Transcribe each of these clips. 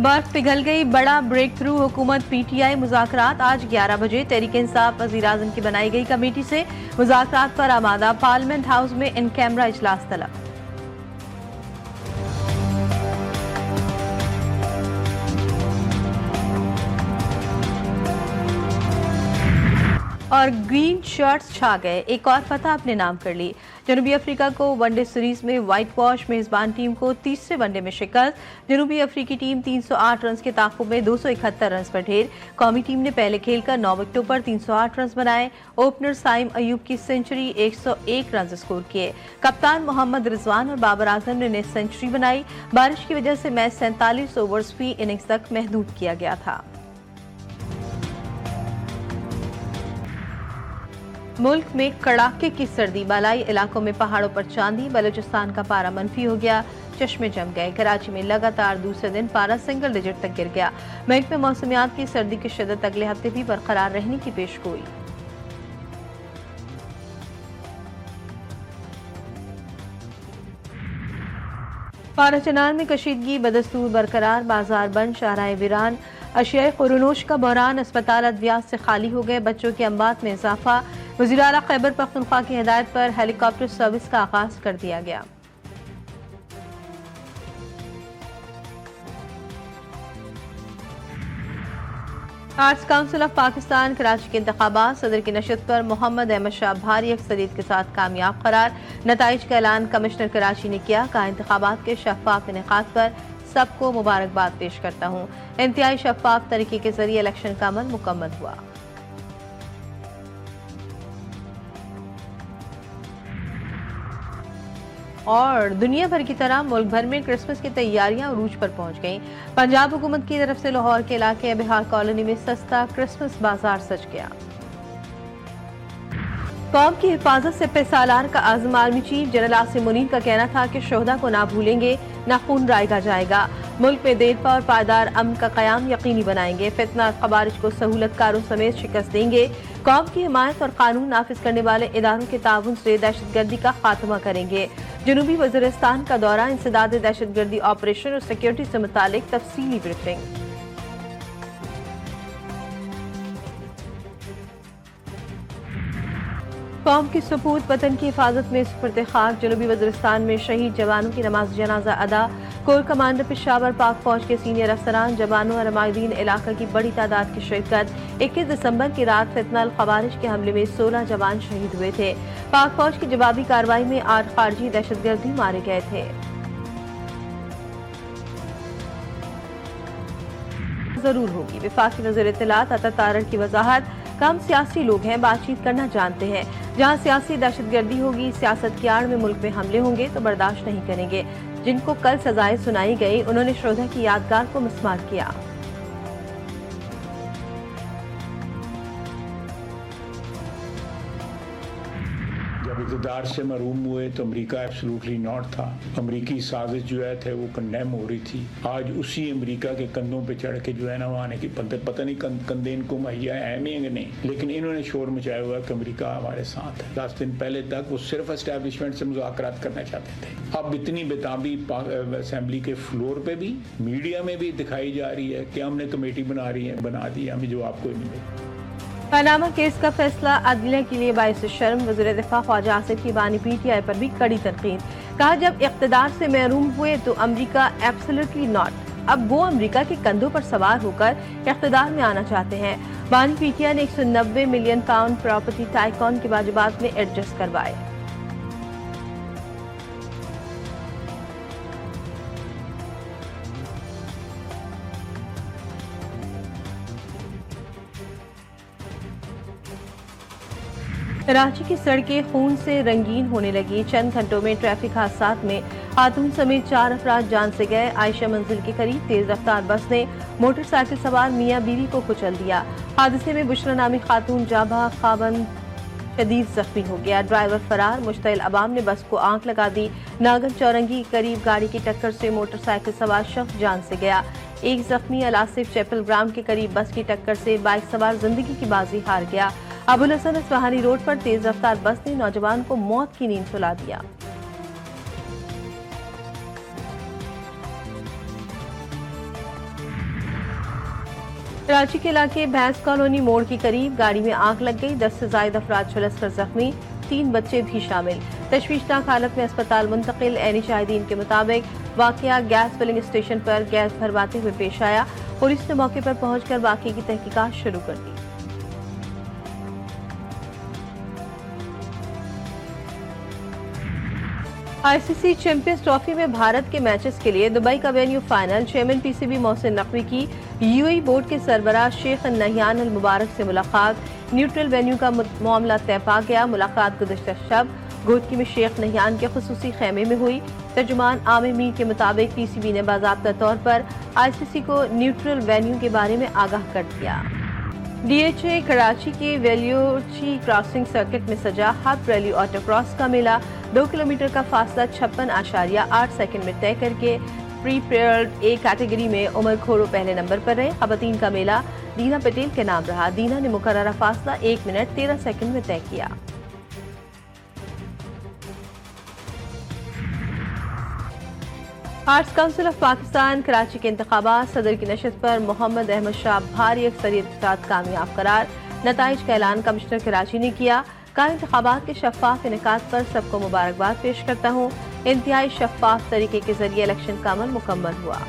बर्फ पिघल गई, बड़ा ब्रेक थ्रू। हुकूमत पीटीआई मुज़ाकरात आज 11 बजे। तहरीक इंसाफ वज़ीर-ए-आज़म की बनाई गई कमेटी से मुज़ाकरात पर आमादा। पार्लियामेंट हाउस में इन कैमरा इजलास तलब। और ग्रीन शर्ट्स छा गए, एक और फतह अपने नाम कर ली। जनूबी अफ्रीका को वनडे सीरीज में व्हाइट वॉश। मेजबान टीम को तीसरे वनडे में शिकस्त। जनूबी अफ्रीकी टीम 308 रन के ताक़ुब में 271 रन पर ढेर। कौमी टीम ने पहले खेलकर 9 विकेटों पर 308 रन बनाए। ओपनर साइम अयूब की सेंचुरी, 101 रन स्कोर किए। कप्तान मोहम्मद रिजवान और बाबर आजम ने नेट सेंचुरी बनाई। बारिश की वजह से मैच 47 ओवर्स फी इनिंग्स तक महदूद किया गया था। मुल्क में कड़ाके की सर्दी, बालाई इलाकों में पहाड़ों पर चांदी। बलूचिस्तान का पारा मनफी हो गया, चश्मे जम गए। कराची में लगातार दूसरे दिन पारा सिंगल डिजिट तक गिर गया। महकमे मौसमियात की सर्दी की शिद्दत अगले हफ्ते भी बरकरार रहने की पेशगोई। पारा चनार में कशीदगी बदस्तूर बरकरार। बाजार बंद, शाहराह वीरान। अशियाए खुरूनोश का बहरान, अस्पताल अद्वियात से खाली हो गए। बच्चों की अम्बात में इजाफा। वज़ीर आला खैबर पख्तूनख्वा की हिदायत पर हेलीकॉप्टर सर्विस का आगाज कर दिया गया। Arts council of Pakistan Karachi के इंतखाबात। सदर की नशस्त पर मोहम्मद अहमद शाह भारी अक्सरियत के साथ कामयाब करार। नताइज का ऐलान कमिश्नर कराची ने किया। कहा, इंतखाबात के शफाफ इनेकाद पर सबको मुबारकबाद पेश करता हूँ। इंतहाई शफाफ तरीके के जरिए इलेक्शन का अमल मुकम्मल हुआ। और दुनिया भर की तरह मुल्क भर में क्रिसमस की तैयारियां उरूज पर पहुंच गईं। पंजाब हुकूमत की तरफ से लाहौर के इलाके बिहार कॉलोनी में सस्ता क्रिसमस बाजार सज गया। कौम की हिफाजत से पेसालार का आज़म army chief general Asim Munir का कहना था कि शोहदा को ना भूलेंगे, ना खून रायगा जाएगा। मुल्क में देरपा और पायदार अमन का क़याम यकीनी बनाएंगे। फितना और खबारिश को सहूलतकारों समेत शिकस्त देंगे। कौम की हिमायत और कानून नाफिज करने वाले इदारों के ताउन से दहशतगर्दी का खात्मा करेंगे। जनूबी वज़ीरिस्तान का दौरा, इंसदाद दहशतगर्दी ऑपरेशन और सिक्योरिटी से मुतालिक तफसीली ब्रीफिंग। कौम की सपूत, वतन की हिफाजत में सुपुर्द खाक। जनूबी वज़ीरिस्तान में शहीद जवानों की नमाज जनाजा अदा। कोर कमांडर पेशावर पाक फौज के सीनियर अफसरान, जवानों और अमायदीन इलाका की बड़ी तादाद की शिरकत। 21 दिसंबर की रात फितना खबारिश के हमले में 16 जवान शहीद हुए थे। पाक फौज की जवाबी कार्रवाई में 8 खारजी दहशतगर्दी मारे गए थे। जरूर होगी। वफाकी वज़ीर इत्तलात अता तारड़ की वजाहत, कम सियासी लोग हैं, बातचीत करना जानते हैं। जहां सियासी दहशतगर्दी होगी, सियासत की आड़ में मुल्क में हमले होंगे तो बर्दाश्त नहीं करेंगे। जिनको कल सजाएं सुनाई गई, उन्होंने शोधा की यादगार को मिसमार किया। जब इक़्तिदार से महरूम हुए तो अमेरिका एब्सोल्युटली नॉट था। अमेरिकी साजिश जो है थे वो कंडेम हो रही थी। आज उसी अमेरिका के कंधों पे चढ़ के जो है ना वहाँ आने की पता नहीं कंधे इनको मुहैया है नहीं, लेकिन इन्होंने शोर मचाया हुआ कि अमेरिका हमारे साथ है। 10 दिन पहले तक वो सिर्फ एस्टैब्लिशमेंट से मुज़ाकरात करना चाहते थे। अब इतनी बेताबी असेंबली के फ्लोर पे भी, मीडिया में भी दिखाई जा रही है कि हमने कमेटी बना दी, हमें जवाब कोई नहीं मिला। पनामा केस का फैसला अदलिया के लिए बाइस शर्म। वज़ीर दिफा ख्वाजा आसिफ की बानी पीटीआई पर भी कड़ी तनकीद। कहा, जब इक़्तिदार से महरूम हुए तो अमेरिका एब्सोल्युटली नॉट। अब वो अमेरिका के कंधों पर सवार होकर इक़्तिदार में आना चाहते हैं। बानी पीटीआई ने 190 मिलियन पाउंड प्रॉपर्टी टाइकॉन के वाजिबात में एडजस्ट करवाए। कराची की सड़कें खून से रंगीन होने लगी। चंद घंटों में ट्रैफिक हादसात में खातून समेत 4 अफराद जान से गए। आयशा मंजिल के करीब तेज रफ्तार बस ने मोटरसाइकिल सवार मियां बीवी को कुचल दिया। हादसे में बुशरा नामी खातून जाबा खाबन शदीद जख्मी हो गया। ड्राइवर फरार। मुश्तइल अवाम ने बस को आंख लगा दी। नागन चौरंगी के करीब गाड़ी की टक्कर से मोटरसाइकिल सवार शख्स जान से गया। एक जख्मी। अलासिफ चैपल ग्राउंड के करीब बस की टक्कर से बाइक सवार जिंदगी की बाजी हार गया। अबुल हसन अस्फहानी रोड पर तेज रफ्तार बस ने नौजवान को मौत की नींद सुला दिया। कराची के इलाके भैंस कॉलोनी मोड़ के करीब गाड़ी में आग लग गई। 10 से ज्यादा अफराद झुलसकर जख्मी, 3 बच्चे भी शामिल। तशवीशनाक हालत में अस्पताल मुंतकिल। ऐनी शाहिदीन के मुताबिक वाकया गैस फिलिंग स्टेशन पर गैस भरवाते हुए पेश आया। पुलिस ने मौके पर पहुंचकर वाकये की तहकीकात शुरू कर दी। आईसीसी चैंपियंस ट्रॉफी में भारत के मैचेस के लिए दुबई का venue final. Chairman PCB Mohsin Naqvi की यूएई बोर्ड के सरबराह शेख नहियान अल मुबारक से मुलाकात। न्यूट्रल वेन्यू का मामला तय पा गया। मुलाकात गुज़िश्ता शब घोटकी में शेख नहियान के खुसूसी खेमे में हुई। तर्जुमान आमिर मीर के मुताबिक पीसीबी ने बाज़ाब्ता तौर पर आईसीसी को न्यूट्रल वेन्यू के बारे में आगाह कर दिया। डीएचए कराची के वेल्योची क्रॉसिंग सर्किट में सजा हब रैली ऑटोक्रॉस का मेला 2 किलोमीटर का फासला 56.8 सेकंड में तय करके प्री पेयर्ड ए कैटेगरी में उमर खोरो पहले नंबर पर रहे। खवातीन का मेला दीना पटेल के नाम रहा। दीना ने मुकर्ररा फासला 1 मिनट 13 सेकंड में तय किया। Arts council of Pakistan Karachi के इंतखाबात। सदर की नशस्त पर मोहम्मद अहमद शाह भारी अक्सरियत के साथ कामयाब करार। नताइज का ऐलान कमिश्नर कराची ने किया। कहा, इंतखाबात के शफाफ इनेकाद पर सबको मुबारकबाद पेश करता हूँ। इंतहाई शफाफ तरीके के जरिए इलेक्शन का अमल मुकम्मल हुआ।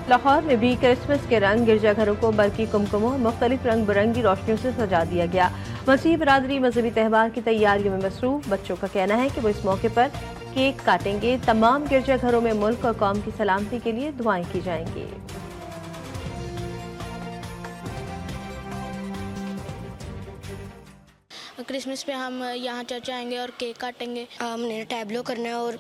लाहौर में भी क्रिसमस के रंग गिरजाघरों को बरकी कुमकुमों और मुख्तलिफ रंग बिरंगी रोशनियों से सजा दिया गया। मसीह बरादरी मजहबी त्यौहार की तैयारियों में मसरूफ। बच्चों का कहना है कि वो इस मौके पर केक काटेंगे। तमाम गिरजाघरों में मुल्क और कौम की सलामती के लिए दुआएं की जाएंगी। क्रिसमस पे हम यहाँ चर्च आएंगे और केक काटेंगे। हमने टैबलो करना है और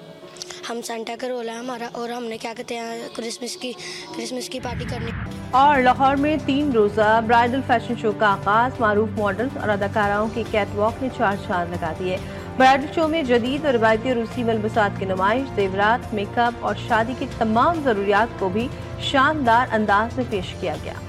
हम सेंटा का रोल है हमारा, और हमने क्या कहते हैं क्रिसमस की पार्टी करनी। और लाहौर में 3 रोज़ा ब्राइडल फैशन शो का आगाज। मारूफ मॉडल्स और अदाकाराओं के कैटवॉक ने 4 चांद लगा दिए। ब्राइडल शो में जदीद और रिवायती रूसी मलबूसात की नुमाइश, जेवरात, मेकअप और शादी की तमाम ज़रूरियात को भी शानदार अंदाज में पेश किया गया।